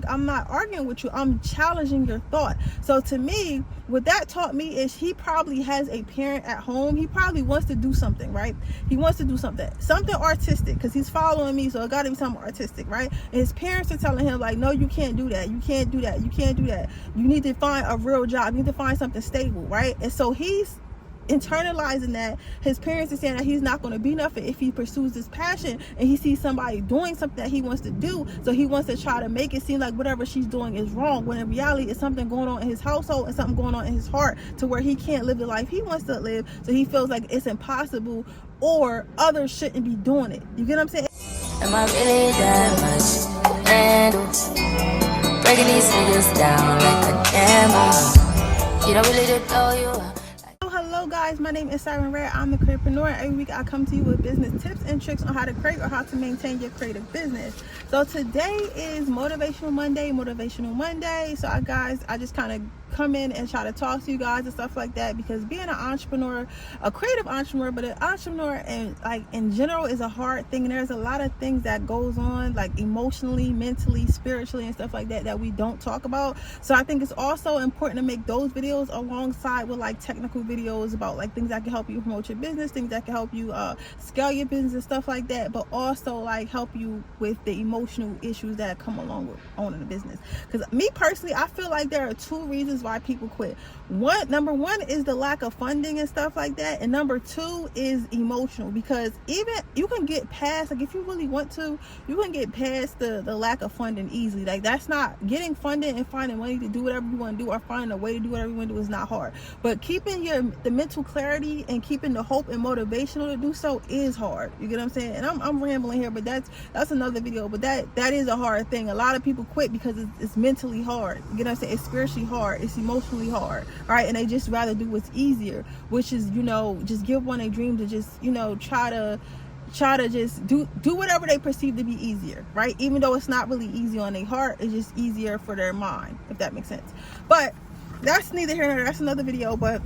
I'm not arguing with you, I'm challenging your thought. So to me, what that taught me is he probably has a parent at home. He probably wants to do something, right? He wants to do something artistic, because he's following me, so it got to be something artistic, right? And his parents are telling him like, no, you can't do that, you can't do that, you can't do that, you need to find a real job, you need to find something stable, right? And so he's internalizing that. His parents are saying that he's not going to be nothing if he pursues this passion, and he sees somebody doing something that he wants to do, so he wants to try to make it seem like whatever she's doing is wrong, when in reality it's something going on in his household and something going on in his heart to where he can't live the life he wants to live, so he feels like it's impossible or others shouldn't be doing it. You get what I'm saying? Am I really that much and breaking these niggas down like a camel? You don't really to blow you up. Hello guys, my name is Siren Redd. I'm the creatorpreneur. Every week I come to you with business tips and tricks on how to create or how to maintain your creative business. So today is Motivational Monday. So I just kind of come in and try to talk to you guys and stuff like that, because being an entrepreneur, a creative entrepreneur, but an entrepreneur and like in general is a hard thing, and there's a lot of things that goes on like emotionally, mentally, spiritually and stuff like that that we don't talk about. So I think it's also important to make those videos alongside with like technical videos about like things that can help you promote your business, things that can help you scale your business and stuff like that, but also like help you with the emotional issues that come along with owning a business. Because me personally, I feel like there are two reasons why people quit. Number one is the lack of funding and stuff like that, and number two is emotional, because even you can get past, like if you really want to, you can get past the lack of funding easily. Like that's not getting funding, and finding money to do whatever you want to do or finding a way to do whatever you want to do is not hard, but keeping the mental clarity and keeping the hope and motivational to do so is hard. You get what I'm saying? And I'm rambling here, but that's another video, but that is a hard thing. A lot of people quit because it's mentally hard. You get what I'm saying? It's spiritually hard, it's emotionally hard, right? And they just rather do what's easier, which is, just give one a dream to just, try to just do whatever they perceive to be easier, right? Even though it's not really easy on their heart, it's just easier for their mind, if that makes sense. But that's neither here nor there. That's another video. But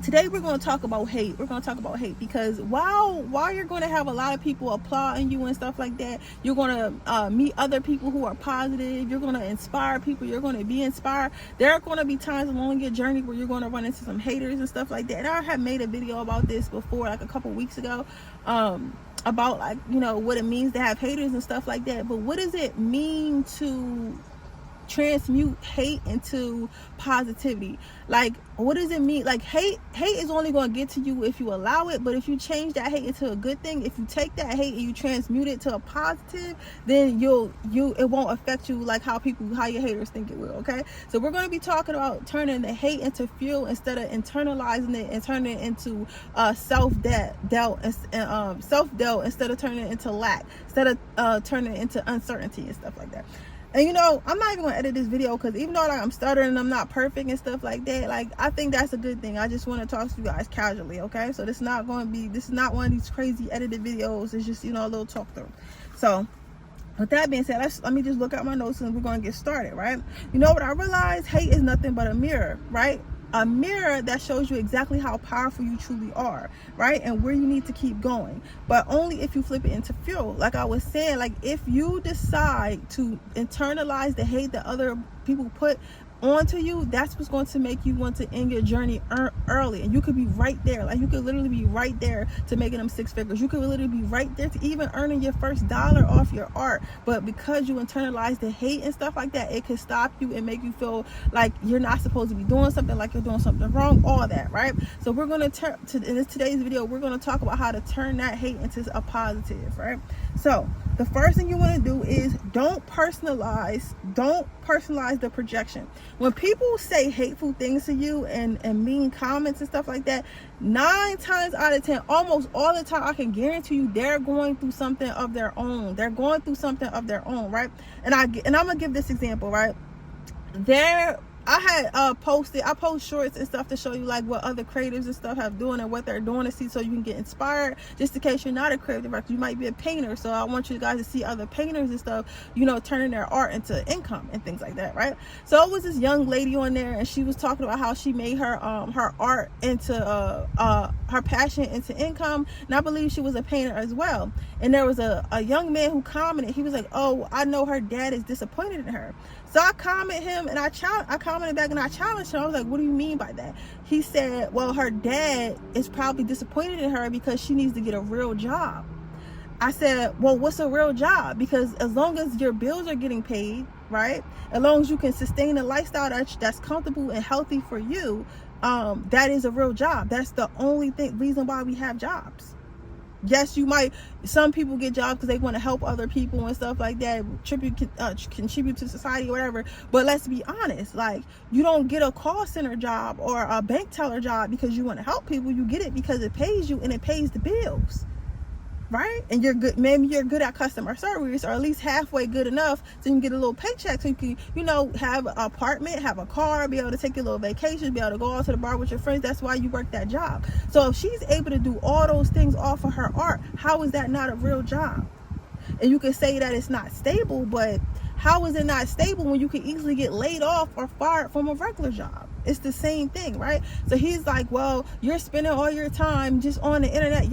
today we're going to talk about hate. We're going to talk about hate because while you're going to have a lot of people applauding you and stuff like that, you're going to meet other people who are positive. You're going to inspire people. You're going to be inspired. There are going to be times along your journey where you're going to run into some haters and stuff like that. And I have made a video about this before, like a couple weeks ago, about like, what it means to have haters and stuff like that. But what does it mean to transmute hate into positivity? Like, what does it mean? Like, hate is only going to get to you if you allow it, but if you change that hate into a good thing, if you take that hate and you transmute it to a positive, then it won't affect you like how your haters think it will. Okay, so we're going to be talking about turning the hate into fuel instead of internalizing it and turning it into self-doubt instead of turning it into lack, instead of turning it into uncertainty and stuff like that. And I'm not even gonna edit this video because even though like I'm stuttering and I'm not perfect and stuff like that, like I think that's a good thing. I just want to talk to you guys casually, okay? So this is not one of these crazy edited videos. It's just a little talk through. So with that being said, let me just look at my notes and we're gonna get started, right? What I realized? Hate is nothing but a mirror, right? A mirror that shows you exactly how powerful you truly are, right? And where you need to keep going, but only if you flip it into fuel. Like I was saying, like if you decide to internalize the hate that other people put onto you, that's what's going to make you want to end your journey early. And you could be right there, like you could literally be right there to making them six figures. You could literally be right there to even earning your first dollar off your art. But because you internalize the hate and stuff like that, it could stop you and make you feel like you're not supposed to be doing something, like you're doing something wrong, all that, right? So we're going to in today's video, we're going to talk about how to turn that hate into a positive, right? So the first thing you want to do is don't personalize the projection. When people say hateful things to you and mean comments and stuff like that, 9 times out of 10, almost all the time, I can guarantee you they're going through something of their own. Right? And I'm gonna give this example, right? I had I post shorts and stuff to show you like what other creatives and stuff have doing and what they're doing to see, so you can get inspired, just in case you're not a creative director. You might be a painter, so I want you guys to see other painters and stuff, you know, turning their art into income and things like that, right? So it was this young lady on there, and she was talking about how she made her art into her passion into income, and I believe she was a painter as well. And there was a young man who commented. He was like, oh, I know her dad is disappointed in her. So I commented him, and I commented back, and I challenged him. I was like, what do you mean by that? He said, well, her dad is probably disappointed in her because she needs to get a real job. I said, well, what's a real job? Because as long as your bills are getting paid, right, as long as you can sustain a lifestyle that's comfortable and healthy for you, that is a real job. That's the only reason why we have jobs. Yes, some people get jobs because they want to help other people and stuff like that, contribute to society or whatever. But let's be honest, like, you don't get a call center job or a bank teller job because you want to help people. You get it because it pays you and it pays the bills, right? And you're good, maybe you're good at customer service, or at least halfway good enough so you can get a little paycheck, so you can, you know, have an apartment, have a car, be able to take a little vacation, be able to go out to the bar with your friends. That's why you work that job. So if she's able to do all those things off of her art, how is that not a real job? And you can say that it's not stable, but how is it not stable when you can easily get laid off or fired from a regular job? It's the same thing, right? So he's like, well, you're spending all your time just on the internet,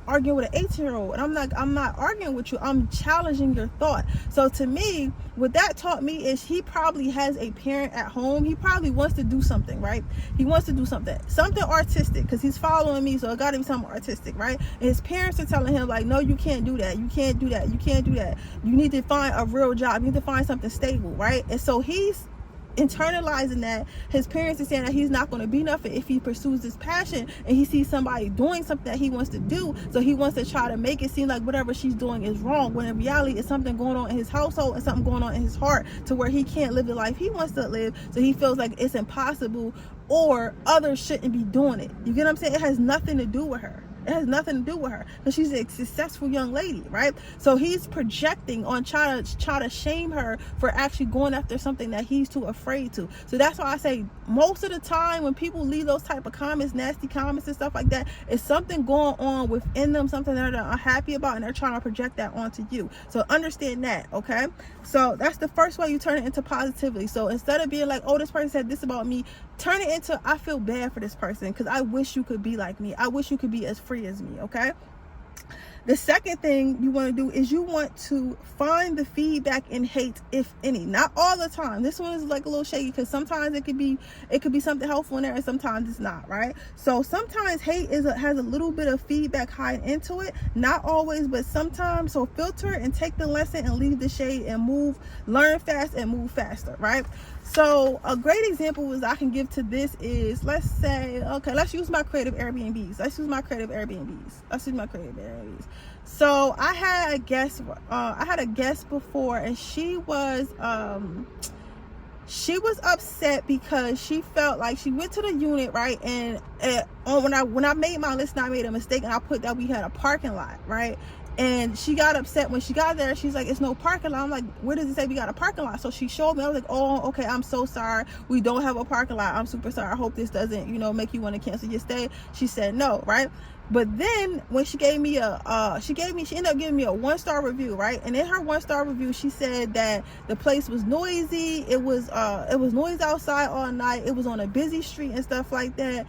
arguing with an 18-year-old. And I'm not arguing with you. I'm challenging your thought. So to me, what that taught me is he probably has a parent at home. He probably wants to do something, right? He wants to do something artistic, because he's following me, so it got to be something artistic, right? And his parents are telling him like, no, you can't do that. You can't do that. You can't do that. You need to find a real job. You need to find something stable, right? And so he's internalizing that. His parents are saying that he's not going to be nothing if he pursues his passion, and he sees somebody doing something that he wants to do, so he wants to try to make it seem like whatever she's doing is wrong, when in reality it's something going on in his household and something going on in his heart to where he can't live the life he wants to live, so he feels like it's impossible or others shouldn't be doing it. You get what I'm saying? It has nothing to do with her. It has nothing to do with her, because she's a successful young lady, right? So he's projecting on try to shame her for actually going after something that he's too afraid to. So that's why I say most of the time when people leave those type of comments, nasty comments and stuff like that, it's something going on within them, something that they're unhappy about, and they're trying to project that onto you. So understand that, okay? So that's the first way you turn it into positivity. So instead of being like, oh, this person said this about me, turn it into, I feel bad for this person because I wish you could be like me. I wish you could be as free as me, okay? The second thing you want to do is you want to find the feedback in hate, if any. Not all the time. This one is like a little shaky, because sometimes it could be something helpful in there, and sometimes it's not, right? So sometimes hate has a little bit of feedback hiding into it. Not always, but sometimes. So filter it and take the lesson and leave the shade and learn fast and move faster, right? So a great example I can give to this is, let's say, okay, let's use my creative Airbnbs. So I had a guest before, and she was upset because she felt like she went to the unit, right? And when I made my list, I made a mistake, and I put that we had a parking lot, right? And she got upset when she got there. She's like, it's no parking lot. I'm like, where does it say we got a parking lot? So she showed me. I was like, oh, okay, I'm so sorry. We don't have a parking lot. I'm super sorry. I hope this doesn't, make you want to cancel your stay. She said no, right? But then when she gave me she ended up giving me a 1-star review, right? And in her 1-star review, she said that the place was noisy. It was noise outside all night. It was on a busy street and stuff like that.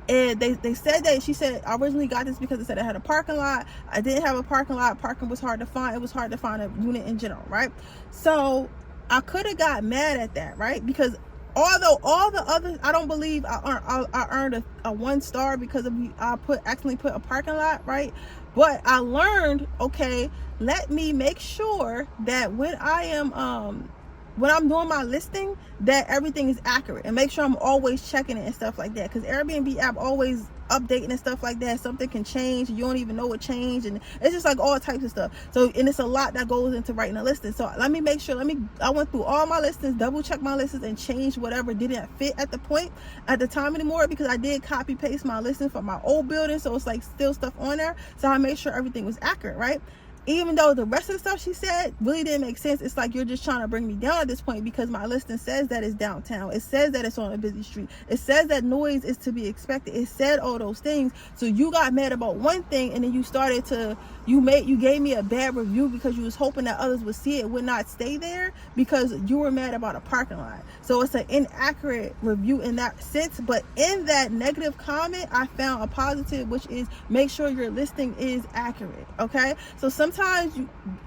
And they said that, she said, I originally got this because it said it had a parking lot. I didn't have a parking lot. Parking was hard to find. It was hard to find a unit in general, right? So I could have got mad at that, right? Because although all the others, I don't believe I earned a 1-star because I accidentally put a parking lot, right? But I learned, okay, let me make sure that when I'm doing my listing, that everything is accurate, and make sure I'm always checking it and stuff like that, because Airbnb app always updating and stuff like that. Something can change, you don't even know what changed, and it's just like all types of stuff. So, and it's a lot that goes into writing a listing. So let me make sure, I went through all my listings, double check my listings, and change whatever didn't fit at the time anymore, because I did copy paste my listing from my old building, so it's like still stuff on there. So I made sure everything was accurate, right? even though the rest of the stuff she said really didn't make sense, it's like you're just trying to bring me down at this point, because my listing says that it's downtown. It says that it's on a busy street. It says that noise is to be expected. It said all those things. So you got mad about one thing, and then you started to, you gave me a bad review because you was hoping that others would see it, would not stay there because you were mad about a parking lot. So it's an inaccurate review in that sense. But in that negative comment, I found a positive, which is make sure your listing is accurate. Okay, so sometimes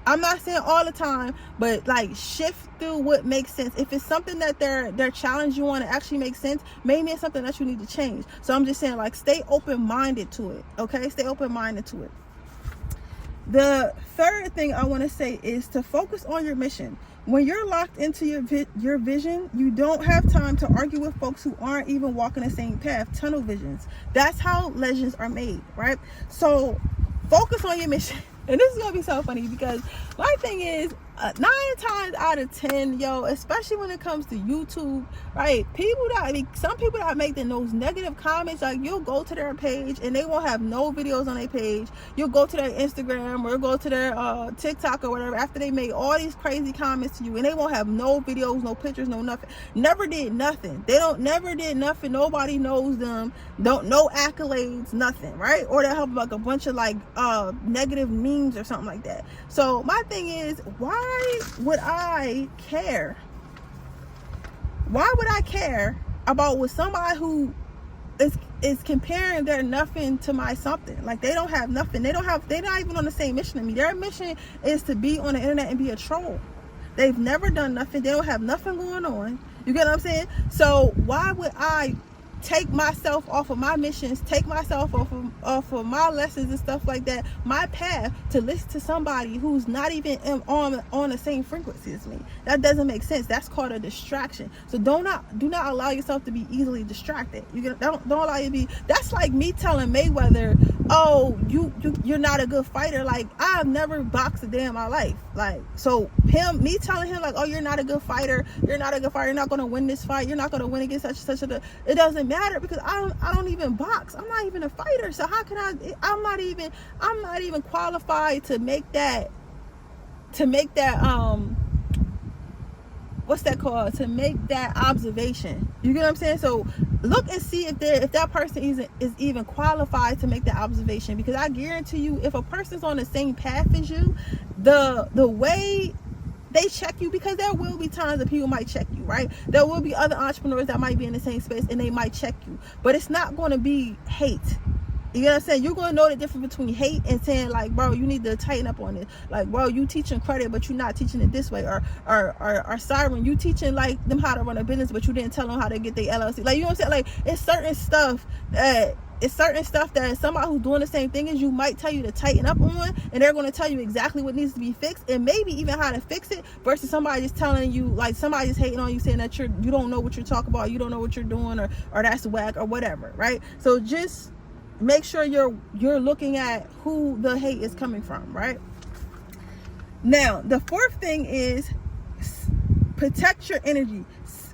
I'm not saying all the time, but like shift through what makes sense. If it's something that their challenge you want to actually make sense, maybe it's something that you need to change. So I'm just saying, like, stay open-minded to it. Okay, stay open-minded to it. The third thing I want to say is to focus on your mission. When you're locked into your vision, you don't have time to argue with folks who aren't even walking the same path. Tunnel visions. That's how legends are made, right? So focus on your mission. And this is going to be so funny because my thing is, 9 times out of 10, especially when it comes to YouTube, right? Some people that make those negative comments, like, you'll go to their page and they won't have no videos on their page. You'll go to their Instagram or go to their TikTok or whatever after they made all these crazy comments to you, and they won't have no videos, no pictures, no nothing. Never did nothing. Never did nothing. Nobody knows them. No accolades, nothing, right? Or they'll have like a bunch of like negative memes or something like that. So my thing is, why would I care? Why would I care about what somebody who is comparing their nothing to my something? Like, they don't have nothing. They're not even on the same mission as me. Their mission is to be on the internet and be a troll. They've never done nothing. They don't have nothing going on. You get what I'm saying? So why would I take myself off of my missions, take myself off of my lessons and stuff like that, my path, to listen to somebody who's not even on the same frequency as me? That doesn't make sense. That's called a distraction. So do not allow yourself to be easily distracted. Don't allow you to be. That's like me telling Mayweather, oh, you're not a good fighter. Like, I've never boxed a day in my life. Like, so me telling him like, oh, you're not a good fighter, you're not going to win this fight, you're not going to win against such a, it doesn't matter, because I don't even box. I'm not even a fighter. So how can I'm not even qualified to make that what's that called? To make that observation. You get what I'm saying? So look and see if that person is even qualified to make that observation, because I guarantee you, if a person's on the same path as you, the way they check you, because there will be times that people might check you, right? There will be other entrepreneurs that might be in the same space and they might check you, but it's not going to be hate. You know what I'm saying? You're going to know the difference between hate and saying like, bro, you need to tighten up on this. Like, bro, you teaching credit, but you're not teaching it this way. Or Siren, you teaching like them how to run a business, but you didn't tell them how to get their LLC. Like, you know what I'm saying? Like, it's certain stuff that somebody who's doing the same thing as you might tell you to tighten up on, and they're going to tell you exactly what needs to be fixed and maybe even how to fix it, versus somebody just telling you, like, somebody just hating on you, saying that you don't know what you're talking about, you don't know what you're doing, or that's whack or whatever, right? So just make sure you're looking at who the hate is coming from, right? Now, the fourth thing is protect your energy.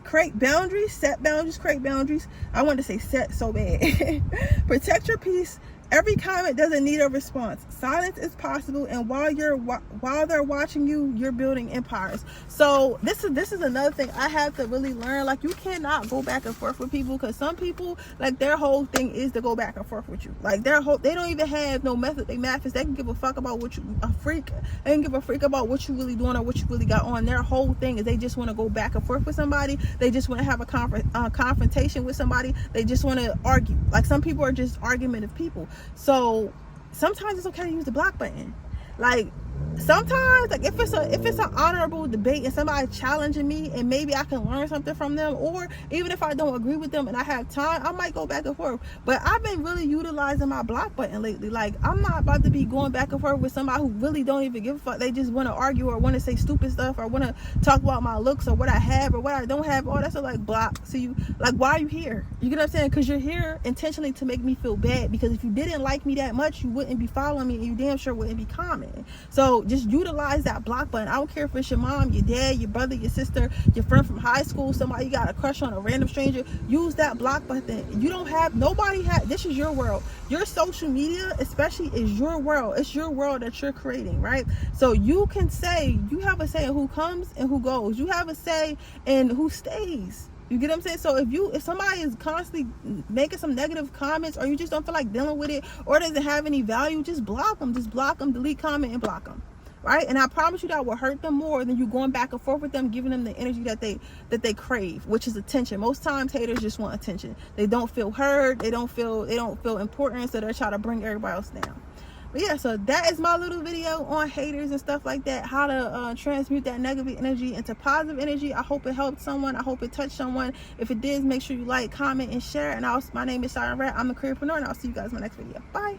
Create boundaries, set boundaries, create boundaries. I wanted to say set so bad. Protect your peace. Every comment doesn't need a response. Silence is possible, and while they're watching you, you're building empires. So this is another thing I have to really learn. Like, you cannot go back and forth with people, because some people, like, their whole thing is to go back and forth with you. Like, they don't even have no method. They mathis. They can give a fuck about what you a freak. They can give a freak about what you really doing or what you really got on. Their whole thing is they just want to go back and forth with somebody. They just want to have a confrontation with somebody. They just want to argue. Like, some people are just argumentative people. So sometimes it's okay to use the block button. Like, sometimes, like, if it's an honorable debate and somebody challenging me and maybe I can learn something from them, or even if I don't agree with them and I have time, I might go back and forth. But I've been really utilizing my block button lately. Like, I'm not about to be going back and forth with somebody who really don't even give a fuck. They just want to argue or want to say stupid stuff or want to talk about my looks or what I have or what I don't have. All that's like block. So you, like, why are you here? You get what I'm saying? Because you're here intentionally to make me feel bad, because if you didn't like me that much, you wouldn't be following me and you damn sure wouldn't be commenting. So So just utilize that block button. I don't care if it's your mom, your dad, your brother, your sister, your friend from high school, somebody you got a crush on, a random stranger. Use that block button. You don't have, nobody has, this is your world. Your social media especially is your world. It's your world that you're creating, right? So you can say, you have a say in who comes and who goes. You have a say in who stays. You get what I'm saying? So if somebody is constantly making some negative comments, or you just don't feel like dealing with it, or it doesn't have any value, just block them. Just block them, delete comment, and block them. Right? And I promise you that will hurt them more than you going back and forth with them, giving them the energy that they crave, which is attention. Most times haters just want attention. They don't feel heard, they don't feel important, so they're trying to bring everybody else down. But yeah, so that is my little video on haters and stuff like that, how to transmute that negative energy into positive energy. I hope it helped someone. I hope it touched someone. If it did, make sure you like, comment, and share. And my name is Siren Redd. I'm a careerpreneur, and I'll see you guys in my next video. Bye.